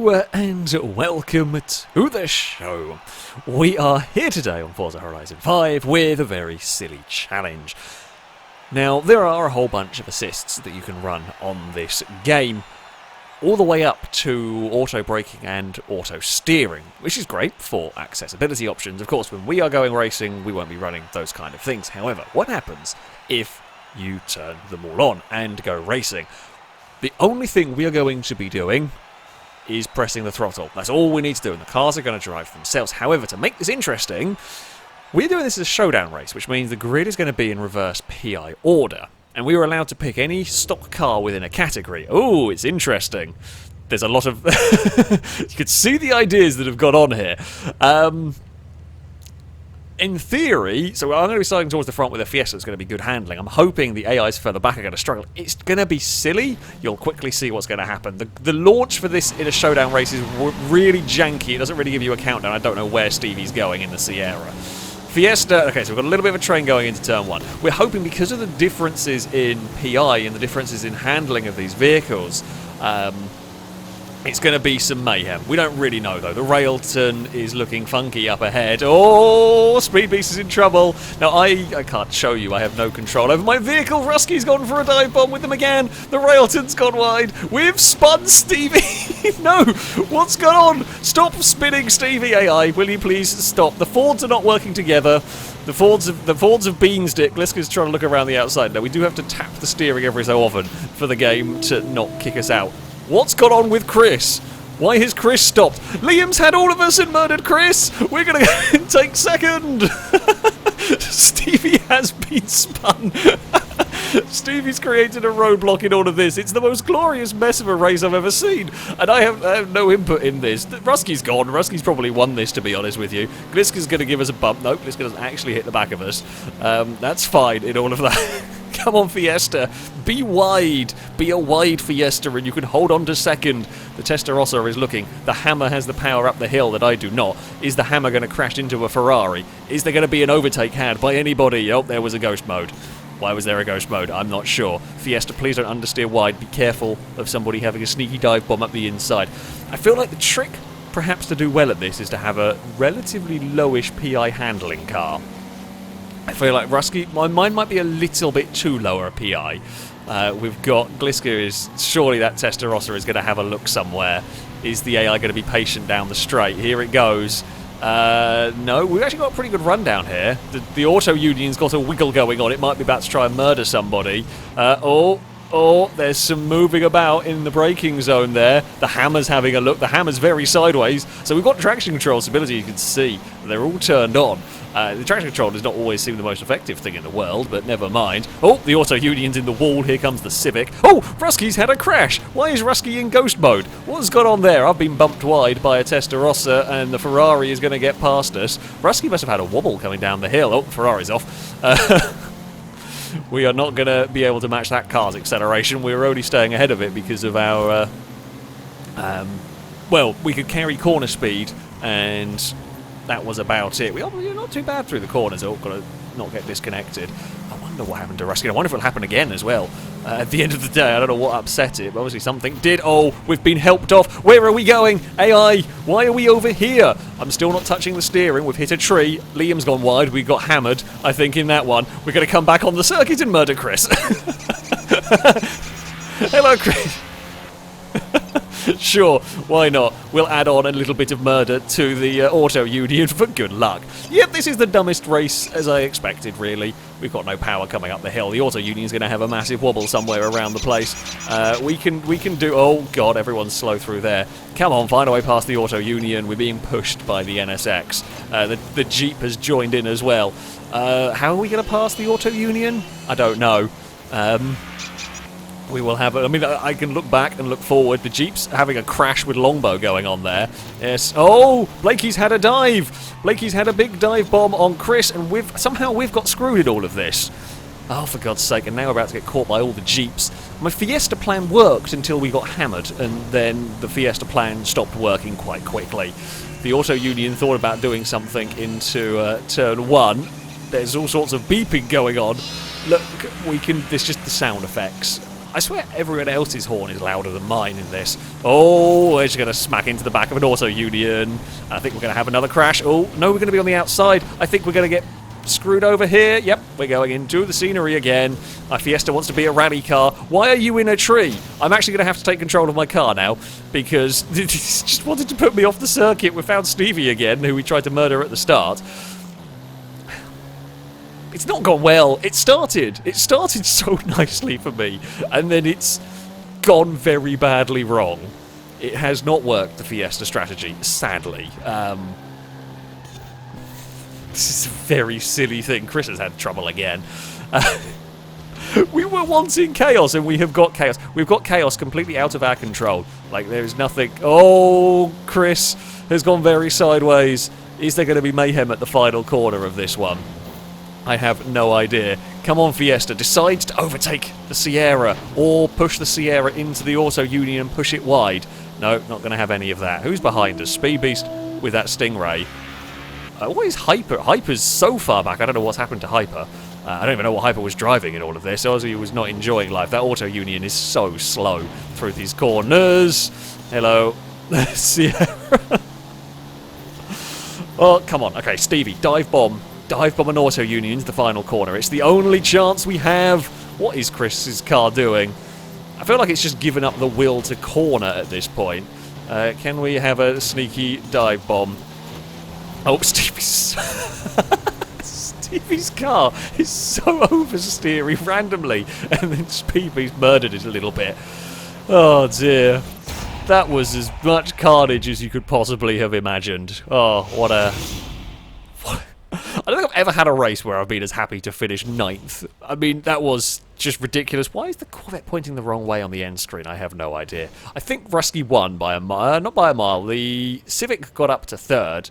Hello and welcome to the show. We are here today on Forza Horizon 5 with a very silly challenge. Now, there are a whole bunch of assists that you can run on this game, all the way up to auto braking and auto steering, which is great for accessibility options. Of course, when we are going racing, we won't be running those kind of things. However, what happens if you turn them all on and go racing? The only thing we are going to be doing is pressing the throttle. That's all we need to do, and the cars are going to drive themselves. However, to make this interesting, we're doing this as a showdown race, which means the grid is going to be in reverse PI order, and we were allowed to pick any stock car within a category. Oh, it's interesting. There's a lot of... you can see the ideas that have gone on here. In theory, so I'm going to be starting towards the front with a Fiesta that's going to be good handling. I'm hoping the AIs further back are going to struggle. It's going to be silly. You'll quickly see what's going to happen. The launch for this in a showdown race is really janky. It doesn't really give you a countdown. I don't know where Stevie's going in the Sierra. Fiesta, okay, so we've got a little bit of a train going into turn one. We're hoping, because of the differences in PI and the differences in handling of these vehicles, it's going to be some mayhem. We don't really know, though. The Railton is looking funky up ahead. Oh, Speed Beast is in trouble. Now, I can't show you. I have no control over my vehicle. Rusky's gone for a dive bomb with them again. The Railton's gone wide. We've spun Stevie. No, what's going on? Stop spinning, Stevie AI. Will you please stop? The Fords are not working together. The Fords have beanstick. Gliska's trying to look around the outside. Now, we do have to tap the steering every so often for the game to not kick us out. What's gone on with Chris? Why has Chris stopped? Liam's had all of us and murdered Chris! We're gonna go and take second! Stevie has been spun! Stevie's created a roadblock in all of this. It's the most glorious mess of a race I've ever seen. And I have no input in this. Rusky's gone. Rusky's probably won this, to be honest with you. Gliska's going to give us a bump. Nope, Gliska doesn't actually hit the back of us. That's fine in all of that. Come on, Fiesta. Be wide. Be a wide Fiesta, and you can hold on to second. The Testarossa is looking. The Hammer has the power up the hill that I do not. Is the Hammer going to crash into a Ferrari? Is there going to be an overtake had by anybody? Oh, there was a ghost mode. Why was there a ghost mode? I'm not sure. Fiesta, please don't understeer wide. Be careful of somebody having a sneaky dive bomb up the inside. I feel like the trick, perhaps, to do well at this is to have a relatively lowish PI handling car. I feel like Rusky, mine might be a little bit too lower a PI. We've got Gliska is, surely that Testarossa is going to have a look somewhere. Is the AI going to be patient down the straight? Here it goes. No, we've actually got a pretty good run down here. The Auto Union's got a wiggle going on. It might be about to try and murder somebody. Oh, there's some moving about in the braking zone there. The Hammer's having a look. The Hammer's very sideways. So we've got traction control stability, you can see. They're all turned on. The traction control does not always seem the most effective thing in the world, but never mind. Oh, the Auto Union's in the wall. Here comes the Civic. Oh, Rusky's had a crash. Why is Rusky in ghost mode? What's gone on there? I've been bumped wide by a Testarossa, and the Ferrari is going to get past us. Rusky must have had a wobble coming down the hill. Oh, Ferrari's off. We are not going to be able to match that car's acceleration. We were only staying ahead of it because of our... well, we could carry corner speed, and that was about it. We're not too bad through the corners. Oh, got to not get disconnected. I wonder what happened to Rusky. I wonder if it'll happen again as well. At the end of the day, I don't know what upset it, but obviously something did. Oh, we've been helped off. Where are we going? AI, why are we over here? I'm still not touching the steering. We've hit a tree. Liam's gone wide. We got hammered, I think, in that one. We're going to come back on the circuit and murder Chris. Hello, Chris. Sure, why not? We'll add on a little bit of murder to the Auto Union for good luck. Yep, this is the dumbest race as I expected, really. We've got no power coming up the hill. The Auto Union's going to have a massive wobble somewhere around the place. We can do... Oh, God, everyone's slow through there. Come on, find a way past the Auto Union. We're being pushed by the NSX. The Jeep has joined in as well. How are we going to pass the Auto Union? I don't know. We will have... I mean, I can look back and look forward. The Jeep's having a crash with Longbow going on there. Yes. Oh, Blakey's had a dive. Blakey's had a big dive bomb on Chris, and somehow we've got screwed in all of this. Oh, for God's sake, and now we're about to get caught by all the Jeeps. My Fiesta plan worked until we got hammered, and then the Fiesta plan stopped working quite quickly. The Auto Union thought about doing something into turn one. There's all sorts of beeping going on. Look, there's just the sound effects. I swear everyone else's horn is louder than mine in this. Oh, it's going to smack into the back of an Auto Union. I think we're going to have another crash. Oh, no, we're going to be on the outside. I think we're going to get screwed over here. Yep, we're going into the scenery again. My Fiesta wants to be a rally car. Why are you in a tree? I'm actually going to have to take control of my car now because it just wanted to put me off the circuit. We found Stevie again, who we tried to murder at the start. It's not gone well. It started so nicely for me, and then it's gone very badly wrong. It has not worked, the Fiesta strategy, sadly. This is a very silly thing. Chris has had trouble again. We were wanting chaos, and we have got chaos. We've got chaos completely out of our control. Like, there is nothing... Oh, Chris has gone very sideways. Is there going to be mayhem at the final corner of this one? I have no idea. Come on, Fiesta. Decide to overtake the Sierra, or push the Sierra into the Auto Union and push it wide. No, not going to have any of that. Who's behind us? Speed Beast with that Stingray. What is Hyper? Hyper's so far back, I don't know what's happened to Hyper. I don't even know what Hyper was driving in all of this. Obviously, he was not enjoying life. That Auto Union is so slow through these corners. Hello, Sierra. Oh, come on. Okay, Stevie, dive bomb. Dive bomb an Auto Union into the final corner. It's the only chance we have. What is Chris's car doing? I feel like it's just given up the will to corner at this point. Can we have a sneaky dive bomb? Oh, Stevie's... Stevie's car is so oversteering randomly, and then Speedbeast murdered it a little bit. Oh dear. That was as much carnage as you could possibly have imagined. Oh, what a... I don't think I've ever had a race where I've been as happy to finish 9th. I mean, that was just ridiculous. Why is the Corvette pointing the wrong way on the end screen? I have no idea. I think Rusky won by a mile. Not by a mile. The Civic got up to 3rd.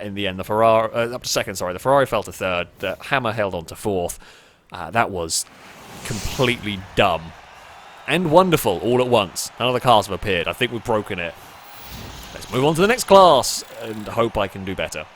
In the end, the Ferrari up to 2nd. Sorry, the Ferrari fell to 3rd. The Hammer held on to 4th. That was completely dumb and wonderful all at once. None of the cars have appeared. I think we've broken it. Let's move on to the next class and hope I can do better.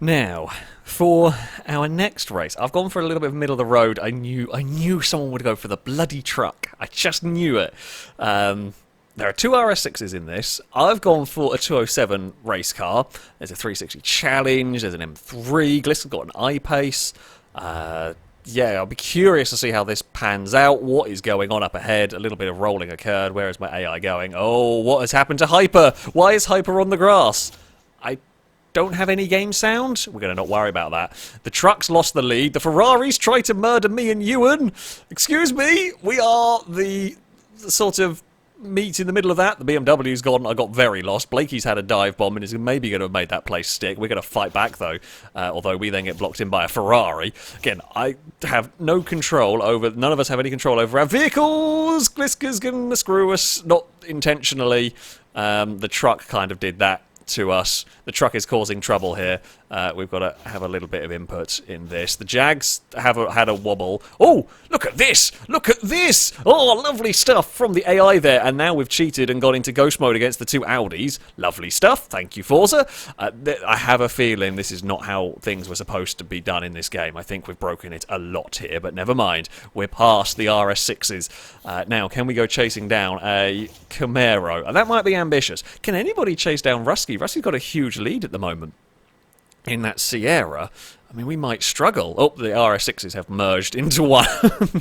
Now, for our next race, I've gone for a little bit of middle of the road. I knew someone would go for the bloody truck. I just knew it. There are 2 RS6s in this. I've gone for a 207 race car. There's a 360 Challenge. There's an M3. Glisson's got an I-Pace. Yeah, I'll be curious to see how this pans out. What is going on up ahead? A little bit of rolling occurred. Where is my AI going? Oh, what has happened to Hyper? Why is Hyper on the grass? I don't have any game sound. We're going to not worry about that. The trucks lost the lead. The Ferraris tried to murder me and Ewan. Excuse me. We are the sort of... meet in the middle of that. The BMW's gone. I got very lost. Blakey's had a dive bomb and is maybe going to have made that place stick. We're going to fight back though, although we then get blocked in by a Ferrari. Again, I have no control over... none of us have any control over our vehicles. Gliska's going to screw us. Not intentionally. The truck kind of did that to us. The truck is causing trouble here. We've got to have a little bit of input in this. The Jags have had a wobble. Oh, look at this! Look at this! Oh, lovely stuff from the AI there. And now we've cheated and gone into ghost mode against the 2 Audis. Lovely stuff. Thank you, Forza. I have a feeling this is not how things were supposed to be done in this game. I think we've broken it a lot here, but never mind. We're past the RS6s. Now, can we go chasing down a Camaro? That might be ambitious. Can anybody chase down Rusky? Rusky's got a huge lead at the moment in that Sierra. I mean, we might struggle. Oh, the RS6s have merged into one.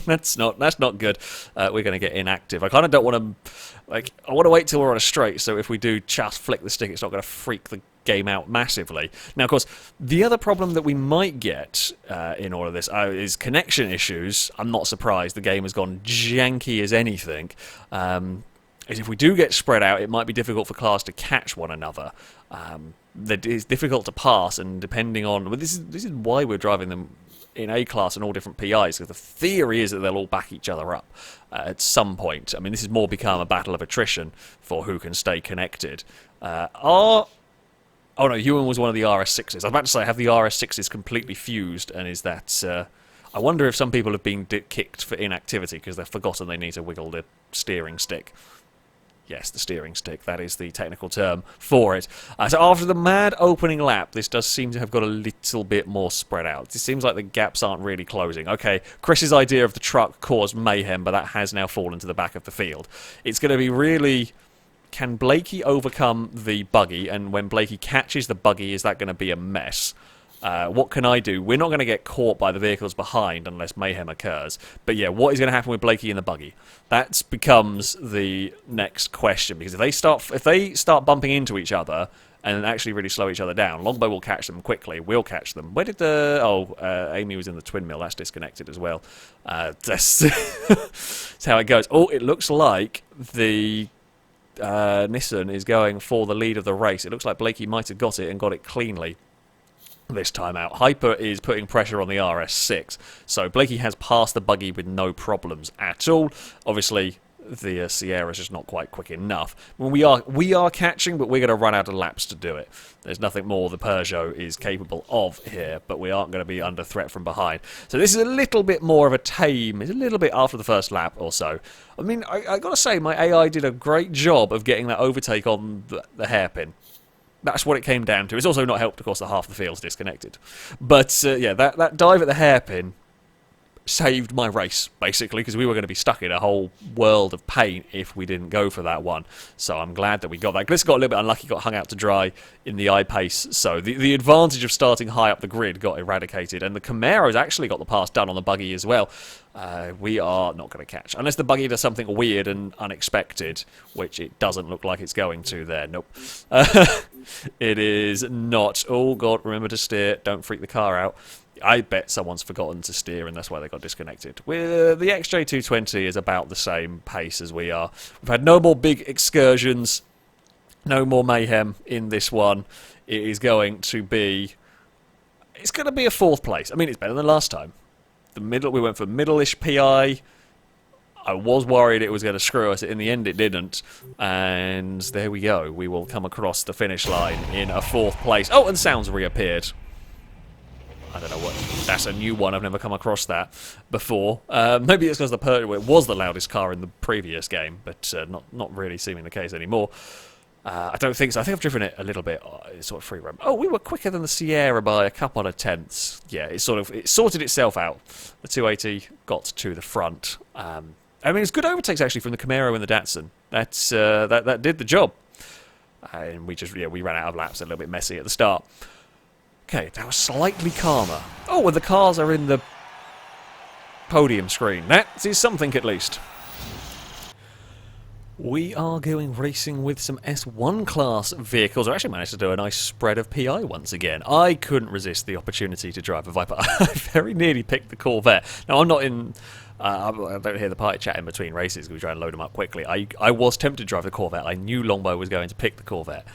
That's not good. We're going to get inactive. I kind of don't want to... like, I want to wait till we're on a straight, so if we do just flick the stick, it's not going to freak the game out massively. Now, of course, the other problem that we might get in all of this is connection issues. I'm not surprised. The game has gone janky as anything. Is if we do get spread out, it might be difficult for cars to catch one another. That is difficult to pass, and depending on... well, this is why we're driving them in A-class and all different PIs, because the theory is that they'll all back each other up at some point. I mean, this has more become a battle of attrition for who can stay connected. Oh no, Ewan was one of the RS6s. I was about to say, have the RS6s completely fused, and is that... I wonder if some people have been kicked for inactivity because they've forgotten they need to wiggle the steering stick. Yes, the steering stick, that is the technical term for it. So after the mad opening lap, this does seem to have got a little bit more spread out. It seems like the gaps aren't really closing. Okay, Chris's idea of the truck caused mayhem, but that has now fallen to the back of the field. It's going to be really... Can Blakey overcome the buggy? And when Blakey catches the buggy, is that going to be a mess? What can I do? We're not going to get caught by the vehicles behind unless mayhem occurs. But yeah, what is going to happen with Blakey and the buggy? That becomes the next question, because if they start bumping into each other and actually really slow each other down, Longbow will catch them quickly. We'll catch them. Where did Amy was in the twin mill. That's disconnected as well. That's how it goes. Oh, it looks like the Nissan is going for the lead of the race. It looks like Blakey might have got it and got it cleanly this time out. Hyper is putting pressure on the RS6, so Blakey has passed the buggy with no problems at all. Obviously, the Sierra's just not quite quick enough. When we are catching, but we're going to run out of laps to do it. There's nothing more the Peugeot is capable of here, but we aren't going to be under threat from behind. So this is a little bit more of a tame. It's a little bit after the first lap or so. I mean, I got to say, my AI did a great job of getting that overtake on the hairpin. That's what it came down to. It's also not helped, of course, that half the field's disconnected. But, yeah, that dive at the hairpin saved my race, basically, because we were going to be stuck in a whole world of pain if we didn't go for that one. So I'm glad that we got that. Gliss got a little bit unlucky, got hung out to dry in the I-Pace. So the advantage of starting high up the grid got eradicated. And the Camaro's actually got the pass done on the buggy as well. We are not going to catch. Unless the buggy does something weird and unexpected, which it doesn't look like it's going to there. Nope. It is not. Oh, God, remember to steer. Don't freak the car out. I bet someone's forgotten to steer, and that's why they got disconnected. The XJ220 is about the same pace as we are. We've had no more big excursions, no more mayhem in this one. It is going to be... It's going to be a 4th place. I mean, it's better than last time. We went for middle-ish PI. I was worried it was going to screw us. In the end, it didn't. And there we go. We will come across the finish line in a 4th place. Oh, and sounds reappeared. I don't know what. That's a new one. I've never come across that before. Maybe it's because the Peugeot was the loudest car in the previous game, but not really seeming the case anymore. I don't think so. I think I've driven it a little bit. It's sort of free roam. Oh, we were quicker than the Sierra by a couple of tenths. Yeah, it sorted itself out. The 280 got to the front. I mean, it's good overtakes actually from the Camaro and the Datsun. That did the job. And we ran out of laps. A little bit messy at the start. Okay, that was slightly calmer. Oh, well, the cars are in the podium screen. That is something at least. We are going racing with some S1 class vehicles. I actually managed to do a nice spread of PI once again. I couldn't resist the opportunity to drive a Viper. I very nearly picked the Corvette. Now, I'm not in... I don't hear the party chat in between races because we try and load them up quickly. I was tempted to drive the Corvette. I knew Longbow was going to pick the Corvette.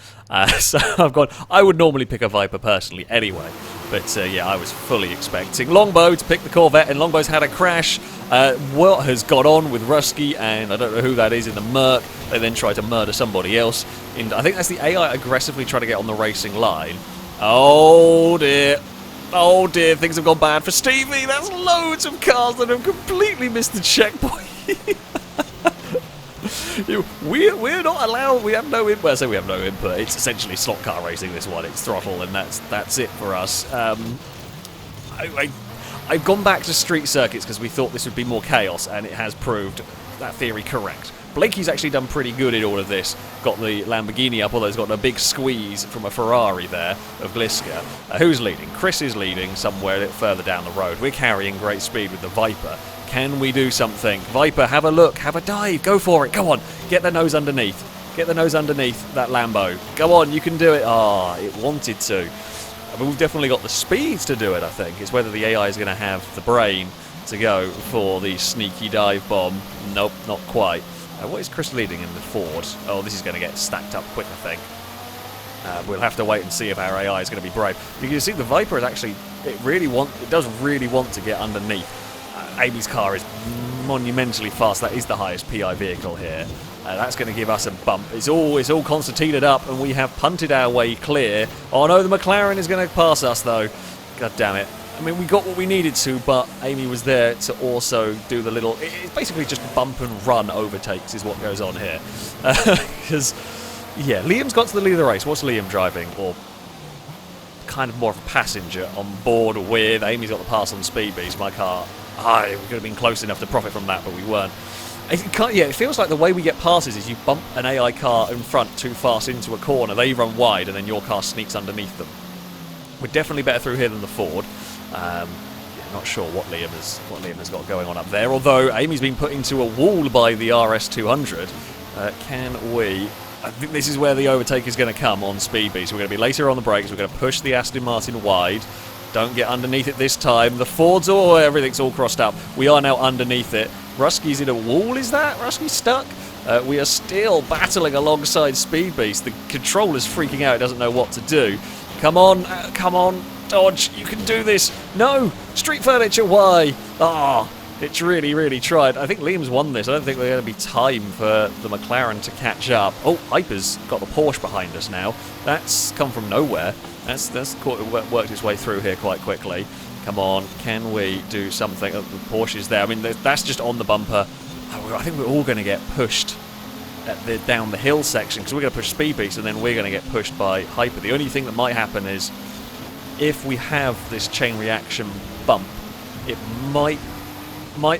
So I've gone... I would normally pick a Viper personally anyway. But yeah, I was fully expecting Longbow to pick the Corvette, and Longbow's had a crash. What has got on with Rusky, and I don't know who that is in the Merc. They then try to murder somebody else. And I think that's the AI aggressively trying to get on the racing line. Oh dear. Oh dear, things have gone bad for Stevie. That's loads of cars that have completely missed the checkpoint. We're not allowed. We have no input. Well, I say we have no input. It's essentially slot car racing. This one. It's throttle, and that's it for us. I've gone back to street circuits because we thought this would be more chaos, and it has proved that theory correct. Blakey's actually done pretty good in all of this. Got the Lamborghini up, although he's got a big squeeze from a Ferrari there of Gliska. Who's leading? Chris is leading somewhere a little further down the road. We're carrying great speed with the Viper. Can we do something? Viper, have a look, have a dive, go for it, go on. Get the nose underneath. Get the nose underneath that Lambo. Go on, you can do it. Ah, it wanted to. But we've definitely got the speeds to do it, I think. It's whether the AI is going to have the brain to go for the sneaky dive bomb. Nope, not quite. What is Chris leading in the Ford? Oh, this is going to get stacked up quick, I think. We'll have to wait and see if our AI is going to be brave. You can see the Viper is actually... It does really want to get underneath. Amy's car is monumentally fast. That is the highest PI vehicle here. That's going to give us a bump. It's all concertinaed up, and we have punted our way clear. Oh no, the McLaren is going to pass us, though. God damn it. I mean, we got what we needed to, but Amy was there to also do the little... It's basically just bump and run overtakes is what goes on here. Because, yeah, Liam's got to the lead of the race. What's Liam driving? Or kind of more of a passenger on board with. Amy's got the pass on Speed Beast. My car, we could have been close enough to profit from that, but we weren't. It feels like the way we get passes is you bump an AI car in front too fast into a corner, they run wide, and then your car sneaks underneath them. We're definitely better through here than the Ford. Not sure what Liam has got going on up there, although Amy's been put into a wall by the RS200. Can we... I think this is where the overtake is going to come on Speed Beast. We're going to be later on the brakes, we're going to push the Aston Martin wide. Don't get underneath it this time. The Ford's, everything's all crossed up. We are now underneath it. Rusky's in a wall, is that? Rusky's stuck? We are still battling alongside Speed Beast. The controller's freaking out, doesn't know what to do. Come on, Dodge, you can do this. No, Street Furniture, why? It's really, really tried. I think Liam's won this. I don't think there's going to be time for the McLaren to catch up. Oh, Hyper's got the Porsche behind us now. That's come from nowhere. That's worked its way through here quite quickly. Come on, can we do something? The Porsche's there. I mean, that's just on the bumper. I think we're all going to get pushed at down the hill section, because we're going to push Speed Beast, and then we're going to get pushed by Hyper. The only thing that might happen is, if we have this chain reaction bump, it might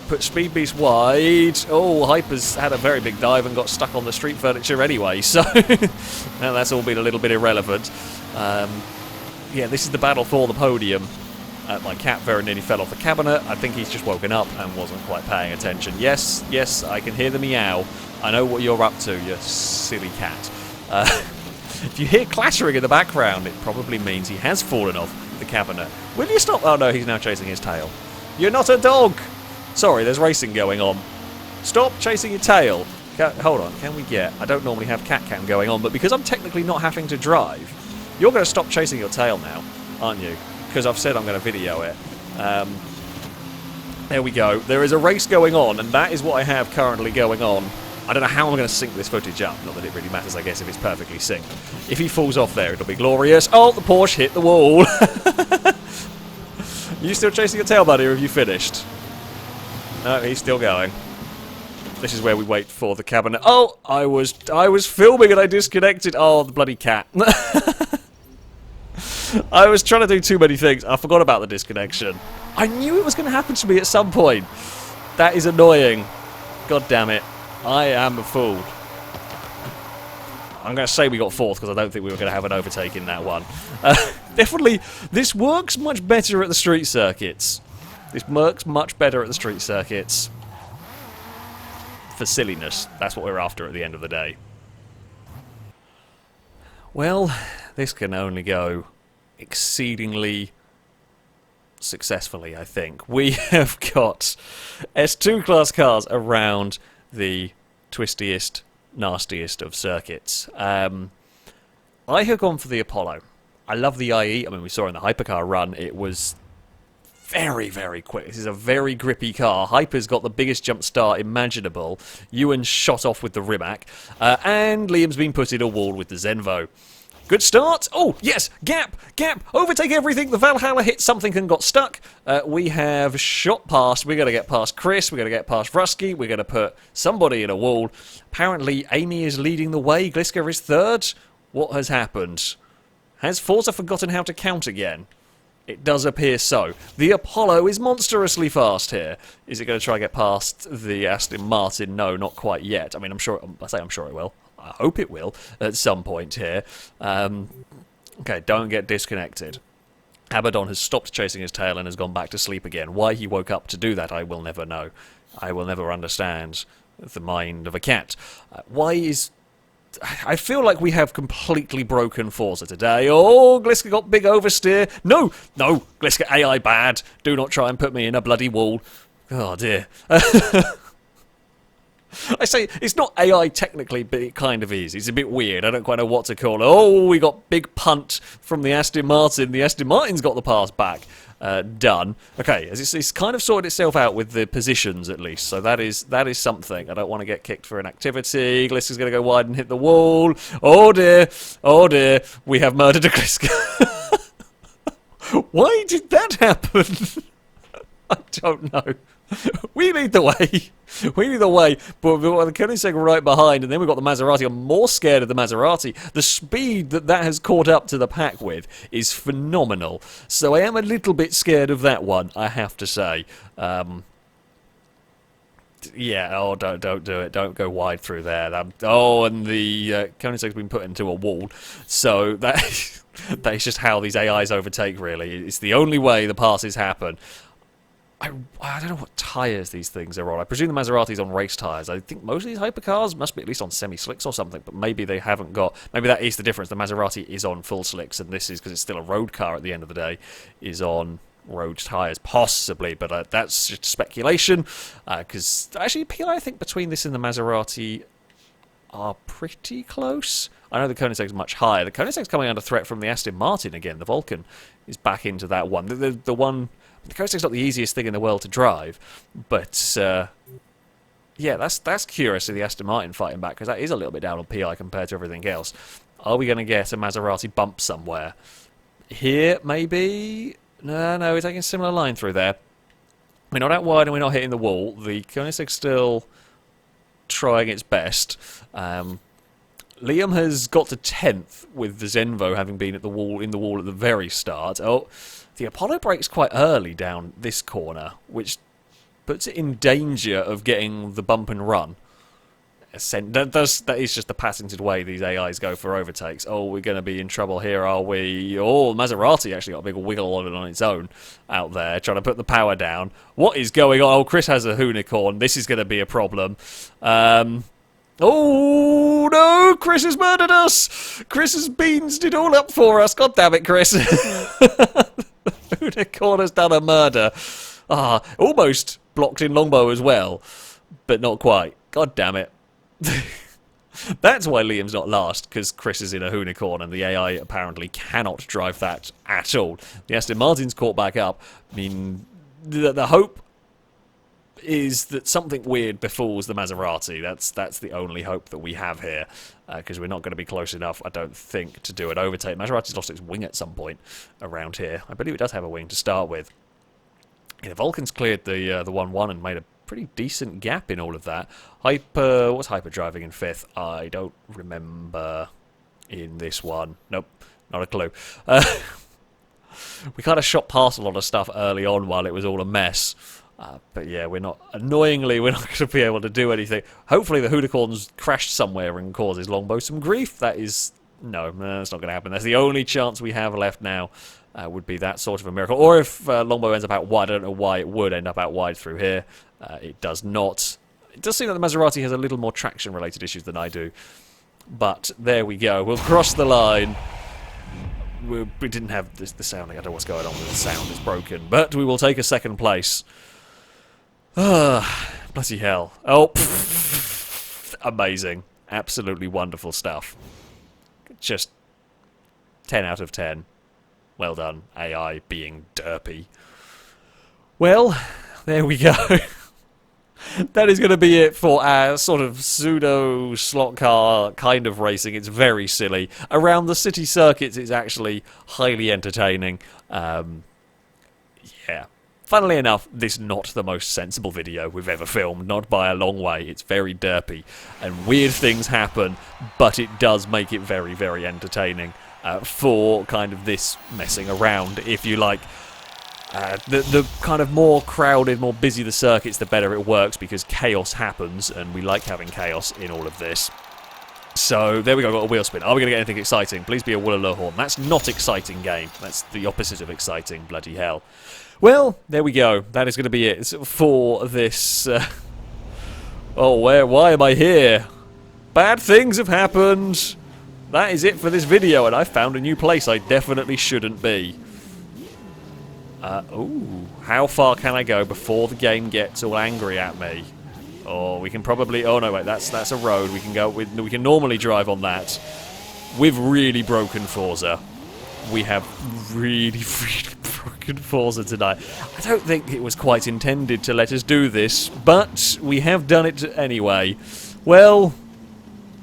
put Speed Beast wide. Oh, Hyper's had a very big dive and got stuck on the Street Furniture anyway, so now that's all been a little bit irrelevant. Yeah, this is the battle for the podium. My cat very nearly fell off the cabinet. I think he's just woken up and wasn't quite paying attention. Yes, I can hear the meow. I know what you're up to, you silly cat. If you hear clattering in the background, it probably means he has fallen off the cabinet. Will you stop? Oh no, he's now chasing his tail. You're not a dog! Sorry, there's racing going on. Stop chasing your tail. Hold on, can we get... I don't normally have cat cam going on, but because I'm technically not having to drive, you're going to stop chasing your tail now, aren't you? Because I've said I'm going to video it. There we go. There is a race going on, and that is what I have currently going on. I don't know how I'm going to sync this footage up. Not that it really matters, I guess, if it's perfectly synced. If he falls off there, it'll be glorious. Oh, the Porsche hit the wall. You still chasing your tail, buddy, or have you finished? No, he's still going. This is where we wait for the cabinet. Oh, I was filming and I disconnected. Oh, the bloody cat. I was trying to do too many things. I forgot about the disconnection. I knew it was going to happen to me at some point. That is annoying. God damn it. I am fooled. I'm going to say we got fourth because I don't think we were going to have an overtake in that one. Definitely, this works much better at the street circuits. This works much better at the street circuits. For silliness. That's what we're after at the end of the day. Well, this can only go exceedingly successfully, I think. We have got S2 class cars around the twistiest, nastiest of circuits. I have gone for the Apollo. I love the IE. I mean, we saw in the hypercar run, it was very, very quick. This is a very grippy car. Hyper's got the biggest jump start imaginable. Ewan's shot off with the Rimac. And Liam's been put in a wall with the Zenvo. Good start. Oh, yes. Gap. Overtake everything. The Valhalla hit something and got stuck. We have shot past. We're going to get past Chris. We're going to get past Rusky. We're going to put somebody in a wall. Apparently, Amy is leading the way. Gliska is third. What has happened? Has Forza forgotten how to count again? It does appear so. The Apollo is monstrously fast here. Is it going to try and get past the Aston Martin? No, not quite yet. I mean, I'm sure it will. I hope it will at some point here. Okay, don't get disconnected. Abaddon has stopped chasing his tail and has gone back to sleep again. Why he woke up to do that, I will never know. I will never understand the mind of a cat. I feel like we have completely broken Forza today. Oh, Gliska got big oversteer. No, Gliska AI bad. Do not try and put me in a bloody wall. Oh, dear. I say, it's not AI technically, but it kind of is. It's a bit weird. I don't quite know what to call it. Oh, we got big punt from the Aston Martin. The Aston Martin's got the pass back. Done. Okay, it's kind of sorted itself out with the positions at least, so that is something. I don't want to get kicked for an activity. Gliska's going to go wide and hit the wall. Oh dear, we have murdered a Gliska. Why did that happen? I don't know. We lead the way. We lead the way, but we've got the Koenigsegg right behind, and then we've got the Maserati. I'm more scared of the Maserati. The speed that has caught up to the pack with is phenomenal. So I am a little bit scared of that one, I have to say. Yeah, oh, don't do it. Don't go wide through there. And the Koenigsegg's been put into a wall. So that is just how these AIs overtake, really. It's the only way the passes happen. I don't know what tyres these things are on. I presume the Maserati's on race tyres. I think most of these hypercars must be at least on semi-slicks or something, but maybe they haven't got... Maybe that is the difference. The Maserati is on full slicks, and this is, because it's still a road car at the end of the day, is on road tyres, possibly, but that's just speculation, because actually PI, I think, between this and the Maserati are pretty close. I know the Koenigsegg's much higher. The Koenigsegg's coming under threat from the Aston Martin again. The Vulcan is back into that one. The one... The Koenigsegg's not the easiest thing in the world to drive, but yeah, that's curious of the Aston Martin fighting back, because that is a little bit down on PI compared to everything else. Are we going to get a Maserati bump somewhere? Here, maybe? No, we're taking a similar line through there. We're not out wide and we're not hitting the wall. The Koenigsegg's still trying its best. Liam has got to 10th with the Zenvo having been in the wall at the very start. Oh, the Apollo brakes quite early down this corner, which puts it in danger of getting the bump and run. That is just the patented way these AIs go for overtakes. Oh, we're going to be in trouble here, are we? Oh, Maserati actually got a big wiggle on it on its own out there, trying to put the power down. What is going on? Oh, Chris has a unicorn. This is going to be a problem. Oh, no! Chris has murdered us! Chris has beansed it all up for us. God damn it, Chris. The unicorn has done a murder. Almost blocked in longbow as well, but not quite. God damn it. That's why Liam's not last, because Chris is in a unicorn and the AI apparently cannot drive that at all. The Aston Martin's caught back up. I mean, the hope is that something weird befalls the Maserati. That's the only hope that we have here, because we're not going to be close enough, I don't think, to do an overtake. Maserati's lost its wing at some point around here. I believe it does have a wing to start with. Yeah, Vulcan's cleared the 1-1 and made a pretty decent gap in all of that. What's Hyper driving in 5th? I don't remember in this one. Nope, not a clue. We kind of shot past a lot of stuff early on while it was all a mess. But yeah, annoyingly, we're not going to be able to do anything. Hopefully the unicorn's crashed somewhere and causes Longbow some grief. That's not going to happen. That's the only chance we have left now. Would be that sort of a miracle. Or if Longbow ends up out wide, I don't know why it would end up out wide through here. It does not. It does seem that the Maserati has a little more traction-related issues than I do. But there we go. We'll cross the line. We didn't have the sounding. I don't know what's going on with the sound. It's broken. But we will take a second place. Bloody hell. Oh, amazing. Absolutely wonderful stuff. Just 10 out of 10. Well done, AI being derpy. Well, there we go. That is going to be it for our sort of pseudo slot car kind of racing. It's very silly. Around the city circuits, it's actually highly entertaining. Yeah. Funnily enough, this is not the most sensible video we've ever filmed, not by a long way. It's very derpy, and weird things happen, but it does make it very, very entertaining. For kind of this messing around, if you like. The kind of more crowded, more busy the circuits, the better it works, because chaos happens, and we like having chaos in all of this. So, there we go, got a wheel spin. Are we going to get anything exciting? Please be a Willaloo-horn. That's not exciting game. That's the opposite of exciting, bloody hell. Well, there we go. That is going to be it for this... why am I here? Bad things have happened. That is it for this video, and I found a new place I definitely shouldn't be. How far can I go before the game gets all angry at me? Or we can probably... Oh, no, wait, that's a road. We can normally drive on that. We've really broken Forza. We have really, really broken Forza tonight. I don't think it was quite intended to let us do this, but we have done it anyway. Well,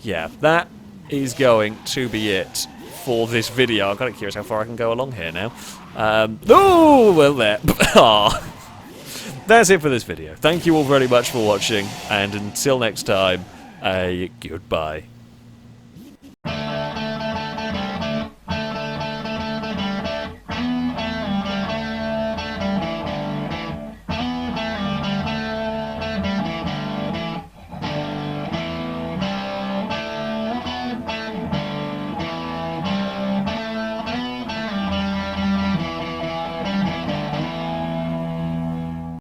yeah, that is going to be it for this video. I'm kind of curious how far I can go along here now. Oh, well, there. Aw. That's it for this video. Thank you all very much for watching, and until next time, goodbye.